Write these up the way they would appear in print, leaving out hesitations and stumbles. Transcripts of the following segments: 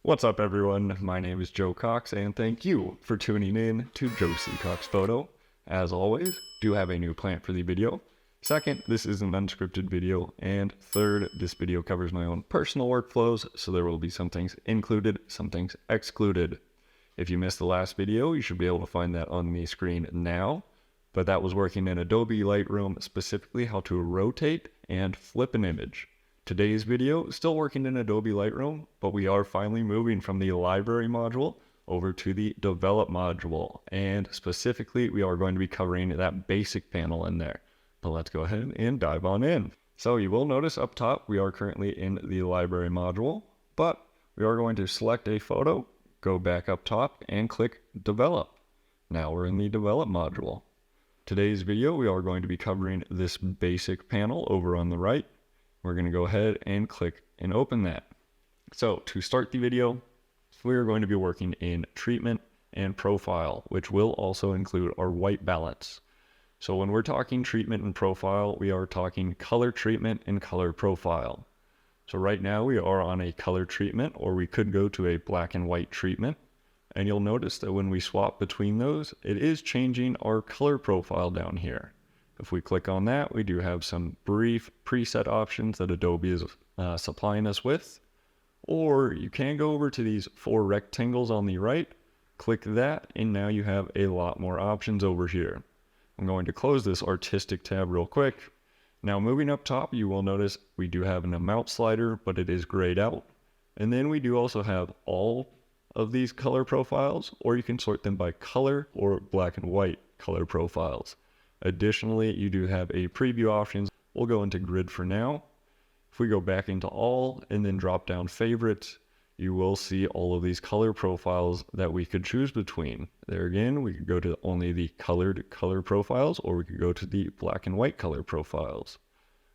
What's up, everyone? My name is Joe Cox, and thank you for tuning in to Joe C. Cox Photo. As always, do have a new plant for the video. Second, this is an unscripted video. And third, this video covers my own personal workflows, so there will be some things included, some things excluded. If you missed the last video, you should be able to find that on the screen now. But that was working in Adobe Lightroom, specifically how to rotate and flip an image. Today's video, still working in Adobe Lightroom, but we are finally moving from the library module over to the develop module. And specifically, we are going to be covering that basic panel in there. But let's go ahead and dive on in. So you will notice up top, we are currently in the library module, but we are going to select a photo, go back up top and click develop. Now we're in the develop module. Today's video, we are going to be covering this basic panel over on the right. We're going to go ahead and click and open that. So to start the video, we are going to be working in treatment and profile, which will also include our white balance. So when we're talking treatment and profile, we are talking color treatment and color profile. So right now we are on a color treatment, or we could go to a black and white treatment. And you'll notice that when we swap between those, it is changing our color profile down here. If we click on that, we do have some brief preset options that Adobe is supplying us with. Or you can go over to these 4 rectangles on the right, click that, and now you have a lot more options over here. I'm going to close this artistic tab real quick. Now moving up top, you will notice we do have an amount slider, but it is grayed out. And then we do also have all of these color profiles, or you can sort them by color or black and white color profiles. Additionally, you do have a preview options. We'll go into grid for now. If we go back into all and then drop down favorites, you will see all of these color profiles that we could choose between. There again, we could go to only the colored color profiles, or we could go to the black and white color profiles.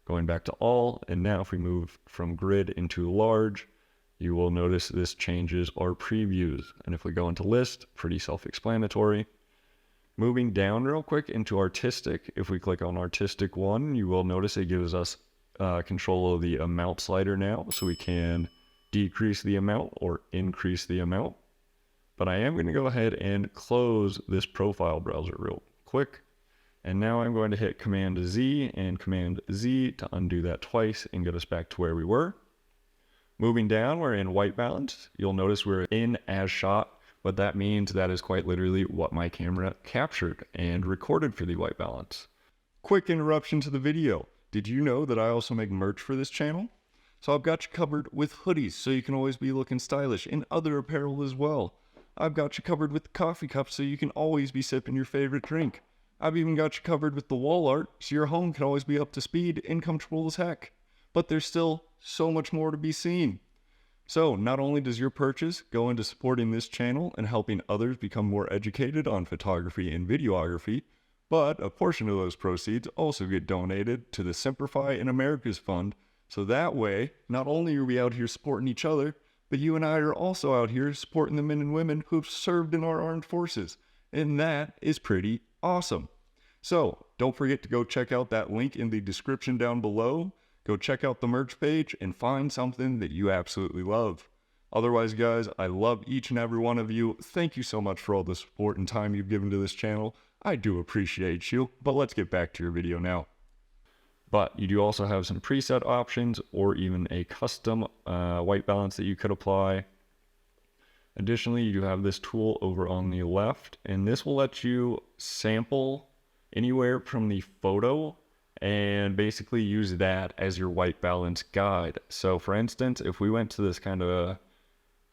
Going back to all, and now if we move from grid into large, you will notice this changes our previews. And if we go into list, pretty self-explanatory. Moving down real quick into artistic, if we click on artistic 1, you will notice it gives us control of the amount slider now, so we can decrease the amount or increase the amount. But I am going to go ahead and close this profile browser real quick. And now I'm going to hit Command Z and Command Z to undo that twice and get us back to where we were. Moving down, we're in white balance. You'll notice we're in as shot. What that means, that is quite literally what my camera captured and recorded for the white balance. Quick interruption to the video. Did you know that I also make merch for this channel? So I've got you covered with hoodies, so you can always be looking stylish, and other apparel as well. I've got you covered with coffee cups, so you can always be sipping your favorite drink. I've even got you covered with the wall art, so your home can always be up to speed and comfortable as heck. But there's still so much more to be seen. So not only does your purchase go into supporting this channel and helping others become more educated on photography and videography, but a portion of those proceeds also get donated to the Simplify in America's Fund. So that way, not only are we out here supporting each other, but you and I are also out here supporting the men and women who have served in our armed forces. And that is pretty awesome. So don't forget to go check out that link in the description down below. Go check out the merch page and find something that you absolutely love. Otherwise, guys, I love each and every one of you. Thank you so much for all the support and time you've given to this channel. I do appreciate you, but let's get back to your video now. But you do also have some preset options or even a custom white balance that you could apply. Additionally, you do have this tool over on the left, and this will let you sample anywhere from the photo and basically use that as your white balance guide. So for instance, if we went to this kind of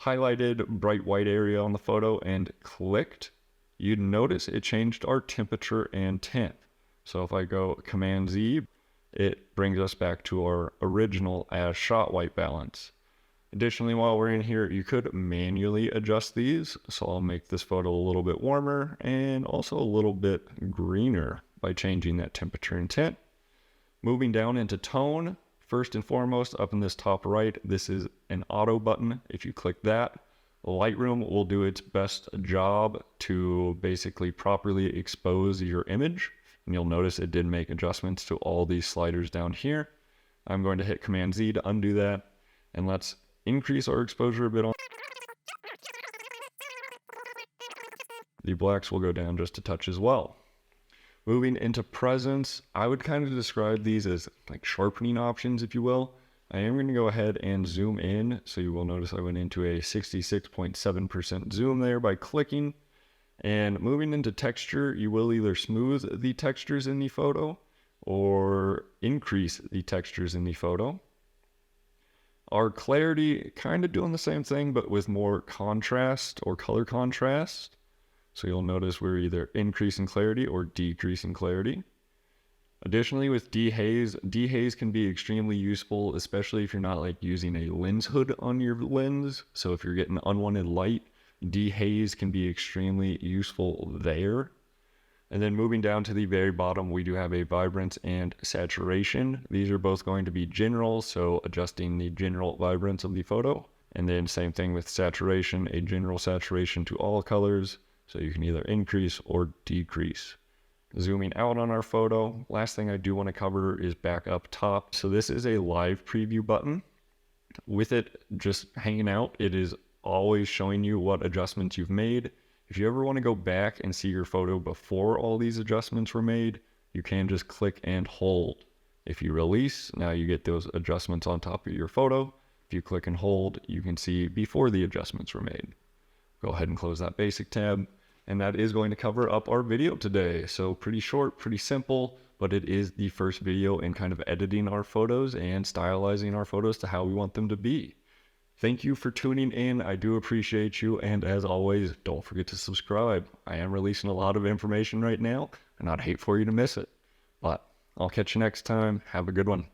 highlighted bright white area on the photo and clicked, you'd notice it changed our temperature and tint. So if I go Command Z, it brings us back to our original as shot white balance. Additionally, while we're in here, you could manually adjust these. So I'll make this photo a little bit warmer and also a little bit greener by changing that temperature and tint. Moving down into tone, first and foremost, up in this top right, this is an auto button. If you click that, Lightroom will do its best job to basically properly expose your image. And you'll notice it did make adjustments to all these sliders down here. I'm going to hit Command Z to undo that. And let's increase our exposure a bit on. the blacks will go down just a touch as well. Moving into presence, I would kind of describe these as like sharpening options, if you will. I am going to go ahead and zoom in. So you will notice I went into a 66.7% zoom there by clicking. And moving into texture, you will either smooth the textures in the photo or increase the textures in the photo. Our clarity, kind of doing the same thing, but with more contrast or color contrast. So you'll notice we're either increasing clarity or decreasing clarity. Additionally, with dehaze can be extremely useful, especially if you're not like using a lens hood on your lens. So if you're getting unwanted light, dehaze can be extremely useful there. And then moving down to the very bottom, we do have a vibrance and saturation. These are both going to be general, so adjusting the general vibrance of the photo. And then same thing with saturation, a general saturation to all colors. So you can either increase or decrease. Zooming out on our photo, last thing I do want to cover is back up top. So this is a live preview button. With it just hanging out, it is always showing you what adjustments you've made. If you ever want to go back and see your photo before all these adjustments were made, you can just click and hold. If you release, now you get those adjustments on top of your photo. If you click and hold, you can see before the adjustments were made. Go ahead and close that basic tab. And that is going to cover up our video today. So pretty short, pretty simple, but it is the first video in kind of editing our photos and stylizing our photos to how we want them to be. Thank you for tuning in. I do appreciate you. And as always, don't forget to subscribe. I am releasing a lot of information right now, and I'd hate for you to miss it. But I'll catch you next time. Have a good one.